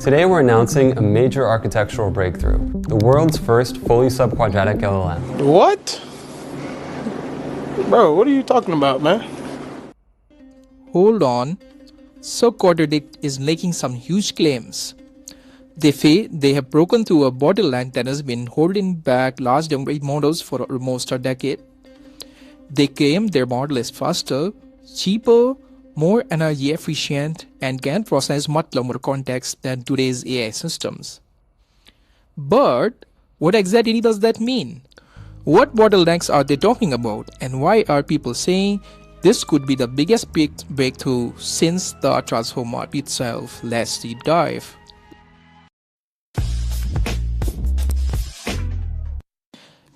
Today we're announcing a major architectural breakthrough, the world's first fully subquadratic LLM. What? Bro, what are you talking about, man? Hold on. Subquadratic is making some huge claims. They say they have broken through a bottleneck that has been holding back large language models for almost a decade. They claim their model is faster, cheaper, more energy efficient, and can process much longer context than today's AI systems. But what exactly does that mean? What bottlenecks are they talking about, and why are people saying this could be the biggest breakthrough since the transformer itself? Let's deep dive.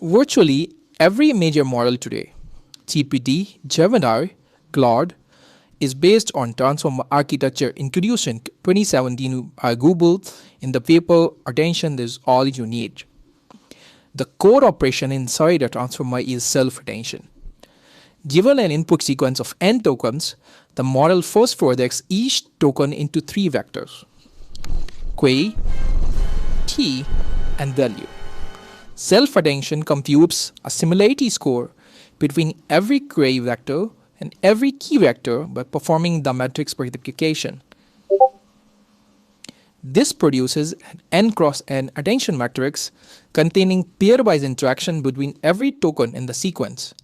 Virtually every major model today, GPT, Gemini, Claude, is based on transformer architecture introduced in 2017 by Google in the paper "Attention is all you need." The core operation inside a transformer is self-attention. Given an input sequence of n tokens, the model first projects each token into three vectors: query, t, and value. Self-attention computes a similarity score between every query vector and every key vector by performing the matrix multiplication. This produces an n cross n attention matrix containing pairwise interaction between every token in the sequence.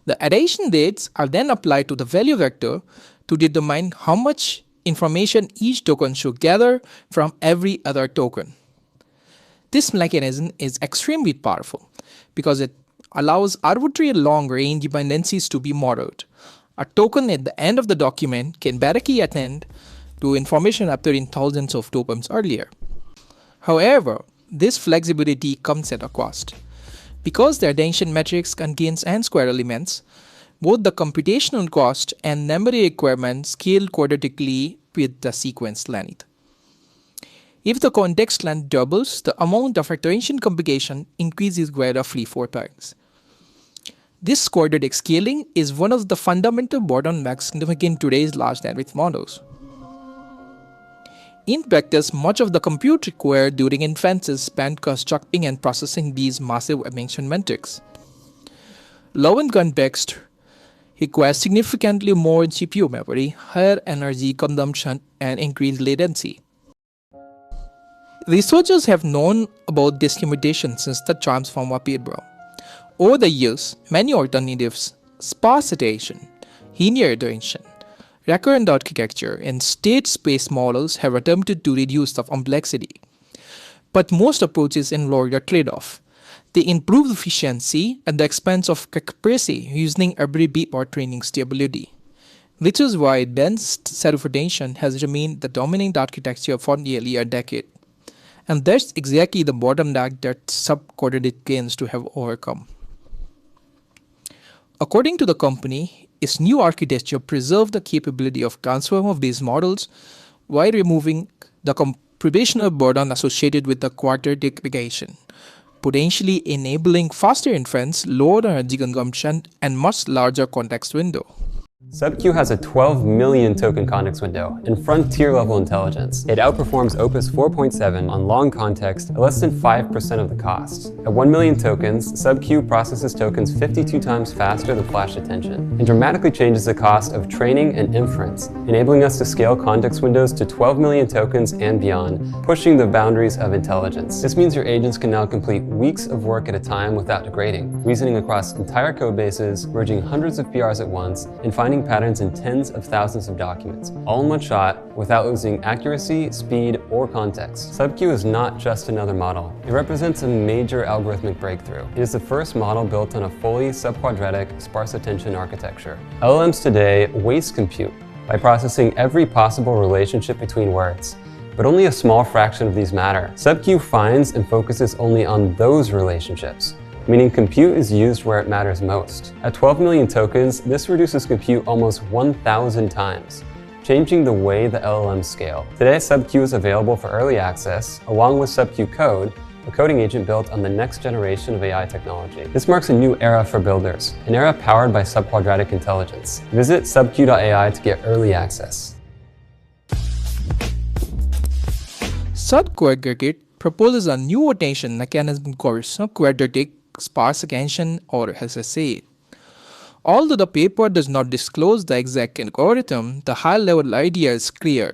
The attention weights are then applied to the value vector to determine how much information each token should gather from every other token. This mechanism is extremely powerful because it allows arbitrary long-range dependencies to be modeled. A token at the end of the document can directly attend to information appearing thousands of tokens earlier. However, this flexibility comes at a cost. Because the attention matrix contains n-square elements, both the computational cost and memory requirements scale quadratically with the sequence length. If the context length doubles, the amount of attention computation increases by roughly 4 times. This quadratic scaling is one of the fundamental bottlenecks significant in today's large language models. In practice, much of the compute required during inference is spent constructing and processing these massive attention metrics. Low-end context requires significantly more CPU memory, higher energy consumption, and increased latency. Researchers have known about this limitation since the transformer era. Over the years, many alternatives, sparse attention, linear attention, recurrent architecture, and state space models have attempted to reduce the complexity. But most approaches involve a trade-off. They improve efficiency at the expense of accuracy using every bit or training stability, which is why dense self-attention has remained the dominant architecture for nearly a decade. And that's exactly the bottleneck that subquadratic claims to have overcome. According to the company, its new architecture preserves the capability of transformer-based models while removing the computational burden associated with the quadratic application, potentially enabling faster inference, lower energy consumption, and much larger context window. SubQ has a 12 million token context window and frontier-level intelligence. It outperforms Opus 4.7 on long context at less than 5% of the cost. At 1 million tokens, SubQ processes tokens 52 times faster than flash attention and dramatically changes the cost of training and inference, enabling us to scale context windows to 12 million tokens and beyond, pushing the boundaries of intelligence. This means your agents can now complete weeks of work at a time without degrading, reasoning across entire code bases, merging hundreds of PRs at once, and finding patterns in tens of thousands of documents, all in one shot, without losing accuracy, speed, or context. SubQ is not just another model. It represents a major algorithmic breakthrough. It is the first model built on a fully subquadratic sparse attention architecture. LLMs today waste compute by processing every possible relationship between words, but only a small fraction of these matter. SubQ finds and focuses only on those relationships, meaning compute is used where it matters most. At 12 million tokens, this reduces compute almost 1,000 times, changing the way the LLMs scale. Today, SubQ is available for early access, along with SubQ Code, a coding agent built on the next generation of AI technology. This marks a new era for builders, an era powered by subquadratic intelligence. Visit subq.ai to get early access. Subquadratic proposes a new attention mechanism called Subquadratic Sparse Attention, or SSA. Although the paper does not disclose the exact algorithm, the high-level idea is clear.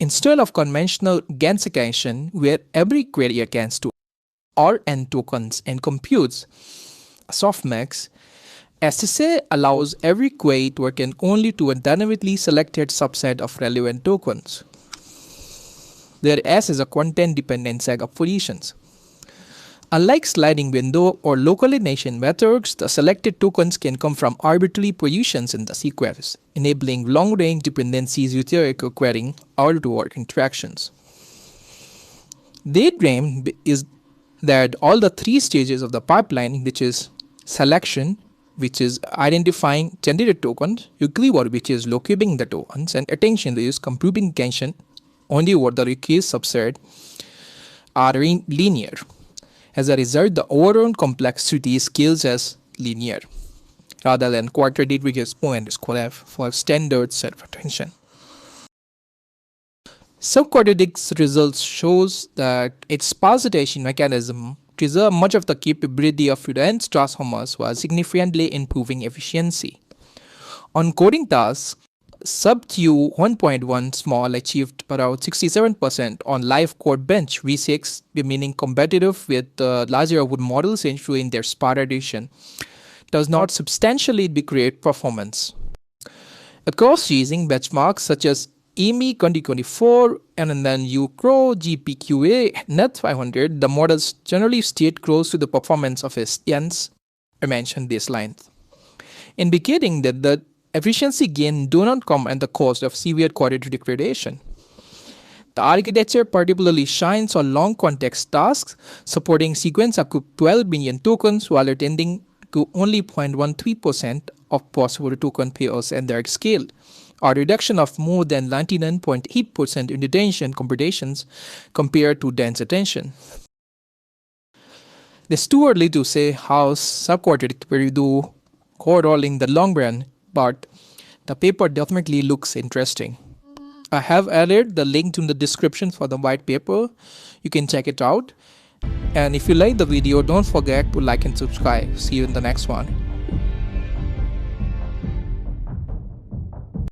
Instead of conventional gamification, where every query accounts to or n tokens and computes a softmax, SSA allows every query to attend only to a dynamically selected subset of relevant tokens, where S is a content-dependent set of positions. Unlike sliding window or localization methods, the selected tokens can come from arbitrary positions in the sequence, enabling long-range dependencies without requiring out-to-out interactions. The dream is that all the three stages of the pipeline, which is selection, which is identifying generated tokens, equilibrium, which is locating the tokens, and attention, which is computing attention only over the request subset, are linear. As a result, the overall complexity scales as linear, rather than quadratic, which is point for standard set of attention. Subquadratic's results shows that its sparse attention mechanism preserves much of the capability of Fourier transformers while significantly improving efficiency. On coding tasks, SubQ 1.1 small achieved around 67% on live code bench V6, remaining competitive with larger output models ensuring their sparse addition does not substantially degrade performance. Across using benchmarks such as EMI 2024 and then UCRO, GPQA, NET 500, the models generally stayed close to the performance of its ends I mentioned this line, indicating that the efficiency gain do not come at the cost of severe quadratic degradation. The architecture particularly shines on long context tasks, supporting sequence up to 12 billion tokens while attending to only 0.13% of possible token pairs at their scale, a reduction of more than 99.8% in attention computations compared to dense attention. It's too early to say how subquadratic will do code rolling in the long run, but the paper definitely looks interesting. I have added the link in the description for the white paper. You can check it out. And if you like the video, don't forget to like and subscribe. See you in the next one.